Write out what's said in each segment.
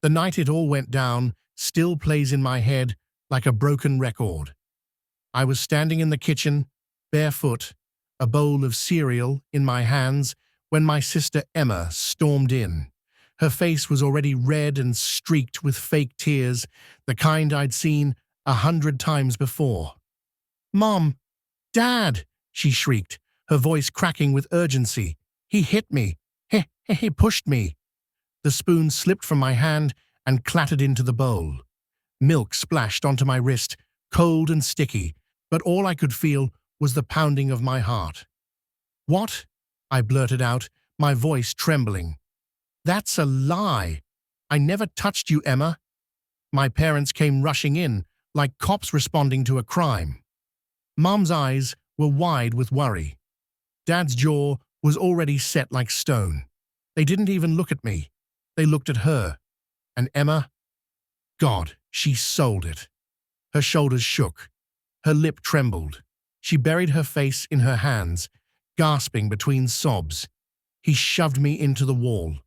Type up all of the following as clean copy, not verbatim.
The night it all went down still plays in my head like a broken record. I was standing in the kitchen, barefoot, a bowl of cereal in my hands, when my sister Emma stormed in. Her face was already red and streaked with fake tears, the kind I'd seen 100 times before. "Mom! Dad!" she shrieked, her voice cracking with urgency. "He hit me! He pushed me!" The spoon slipped from my hand and clattered into the bowl. Milk splashed onto my wrist, cold and sticky, but all I could feel was the pounding of my heart. "What?" I blurted out, my voice trembling. "That's a lie! I never touched you, Emma!" My parents came rushing in, like cops responding to a crime. Mom's eyes were wide with worry. Dad's jaw was already set like stone. They didn't even look at me. They looked at her. And Emma? God, she sold it. Her shoulders shook. Her lip trembled. She buried her face in her hands, gasping between sobs. He shoved me into the wall.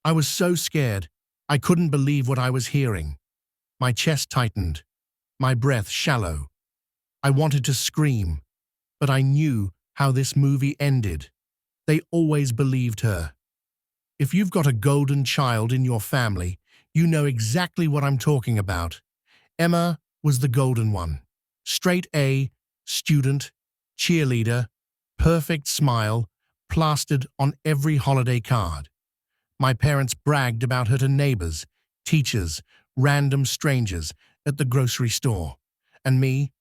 I was so scared, I couldn't believe what I was hearing. My chest tightened, my breath shallow. I wanted to scream, but I knew how this movie ended. They always believed her. If you've got a golden child in your family, you know exactly what I'm talking about. Emma was the golden one. Straight A, student, cheerleader, perfect smile, plastered on every holiday card. My parents bragged about her to neighbors, teachers, random strangers at the grocery store. And me?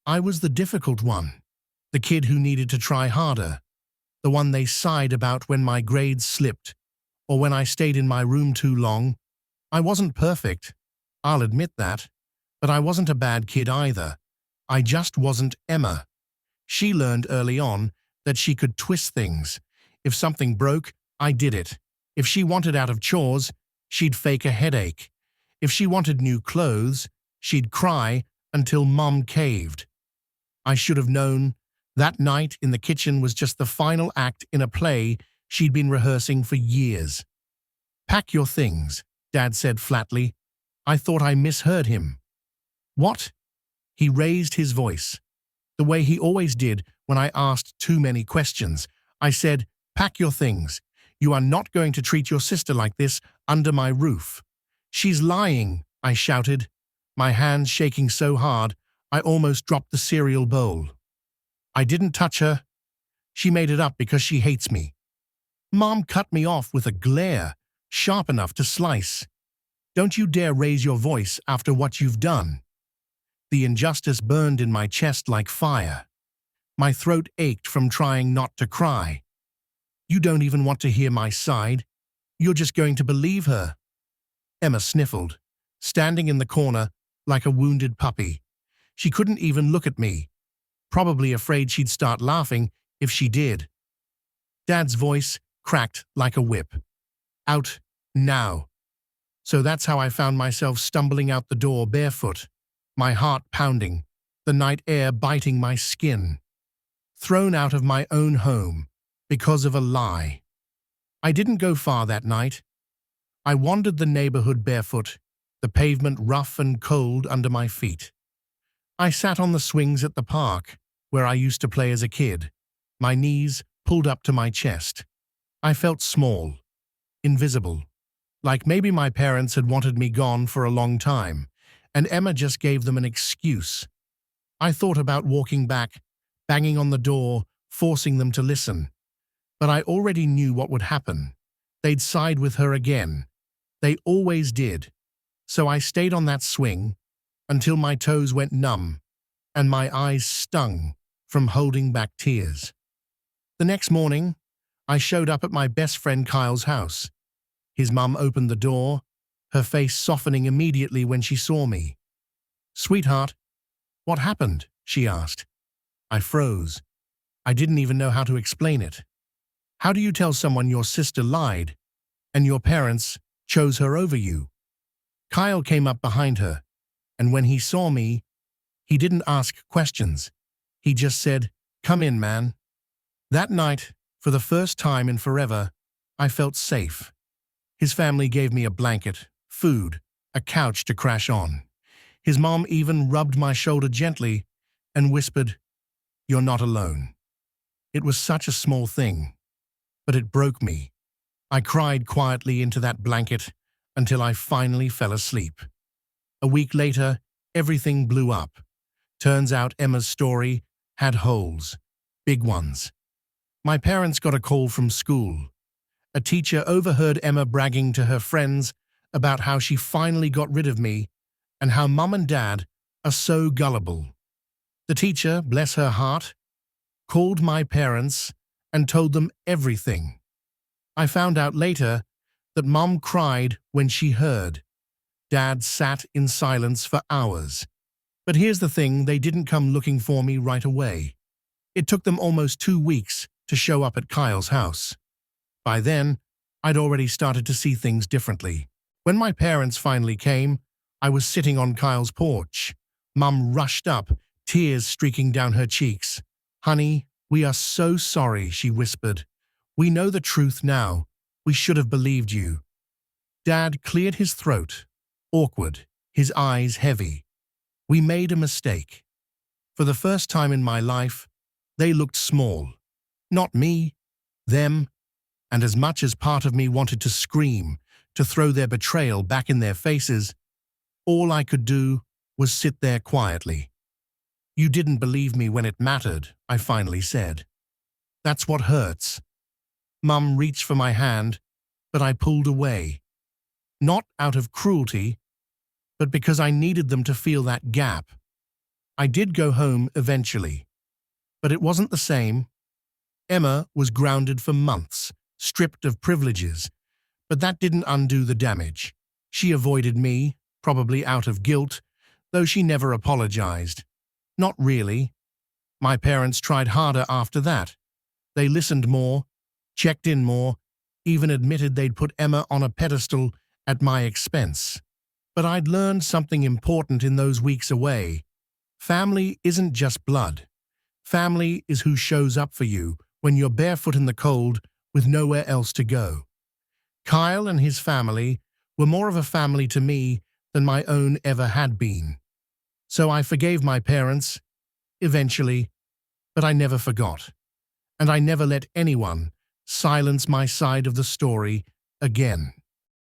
I was the difficult one, the kid who needed to try harder, the one they sighed about when my grades slipped, or when I stayed in my room too long. I wasn't perfect, I'll admit that, but I wasn't a bad kid either. I just wasn't Emma. She learned early on that she could twist things. If something broke, I did it. If she wanted out of chores, she'd fake a headache. If she wanted new clothes, she'd cry until Mom caved. I should have known that night in the kitchen was just the final act in a play she'd been rehearsing for years. "Pack your things," Dad said flatly. I thought I misheard him. "What?" He raised his voice, the way he always did when I asked too many questions. I said, "Pack your things. You are not going to treat your sister like this under my roof." "She's lying," I shouted, my hands shaking so hard I almost dropped the cereal bowl. "I didn't touch her. She made it up because she hates me." Mom cut me off with a glare, sharp enough to slice. "Don't you dare raise your voice after what you've done." The injustice burned in my chest like fire. My throat ached from trying not to cry. "You don't even want to hear my side. You're just going to believe her." Emma sniffled, standing in the corner like a wounded puppy. She couldn't even look at me, probably afraid she'd start laughing if she did. Dad's voice cracked like a whip. "Out, now." So that's how I found myself stumbling out the door barefoot, my heart pounding, the night air biting my skin. Thrown out of my own home because of a lie. I didn't go far that night. I wandered the neighborhood barefoot, the pavement rough and cold under my feet. I sat on the swings at the park, where I used to play as a kid, my knees pulled up to my chest. I felt small, invisible, like maybe my parents had wanted me gone for a long time, and Emma just gave them an excuse. I thought about walking back, banging on the door, forcing them to listen. But I already knew what would happen. They'd side with her again. They always did. So I stayed on that swing until my toes went numb and my eyes stung from holding back tears. The next morning, I showed up at my best friend Kyle's house. His mum opened the door, her face softening immediately when she saw me. "Sweetheart, what happened?" she asked. I froze. I didn't even know how to explain it. How do you tell someone your sister lied and your parents chose her over you? Kyle came up behind her, and when he saw me, he didn't ask questions. He just said, "Come in, man." That night, for the first time in forever, I felt safe. His family gave me a blanket, food, a couch to crash on. His mom even rubbed my shoulder gently and whispered, "You're not alone." It was such a small thing, but it broke me. I cried quietly into that blanket until I finally fell asleep. A week later, everything blew up. Turns out Emma's story had holes, big ones. My parents got a call from school. A teacher overheard Emma bragging to her friends about how she finally got rid of me and how Mum and Dad are so gullible. The teacher, bless her heart, called my parents and told them everything. I found out later that Mum cried when she heard. Dad sat in silence for hours. But here's the thing, they didn't come looking for me right away. It took them almost 2 weeks to show up at Kyle's house. By then, I'd already started to see things differently. When my parents finally came, I was sitting on Kyle's porch. Mum rushed up, tears streaking down her cheeks. "Honey, we are so sorry," she whispered. "We know the truth now. We should have believed you." Dad cleared his throat, awkward, his eyes heavy. "We made a mistake." For the first time in my life, they looked small. Not me, them. And as much as part of me wanted to scream, to throw their betrayal back in their faces, all I could do was sit there quietly. "You didn't believe me when it mattered," I finally said. "That's what hurts." Mum reached for my hand, but I pulled away. Not out of cruelty, but because I needed them to feel that gap. I did go home eventually, but it wasn't the same. Emma was grounded for months, stripped of privileges, but that didn't undo the damage. She avoided me, probably out of guilt, though she never apologized. Not really. My parents tried harder after that. They listened more, checked in more, even admitted they'd put Emma on a pedestal at my expense. But I'd learned something important in those weeks away. Family isn't just blood. Family is who shows up for you when you're barefoot in the cold with nowhere else to go. Kyle and his family were more of a family to me than my own ever had been. So I forgave my parents, eventually, but I never forgot. And I never let anyone silence my side of the story again.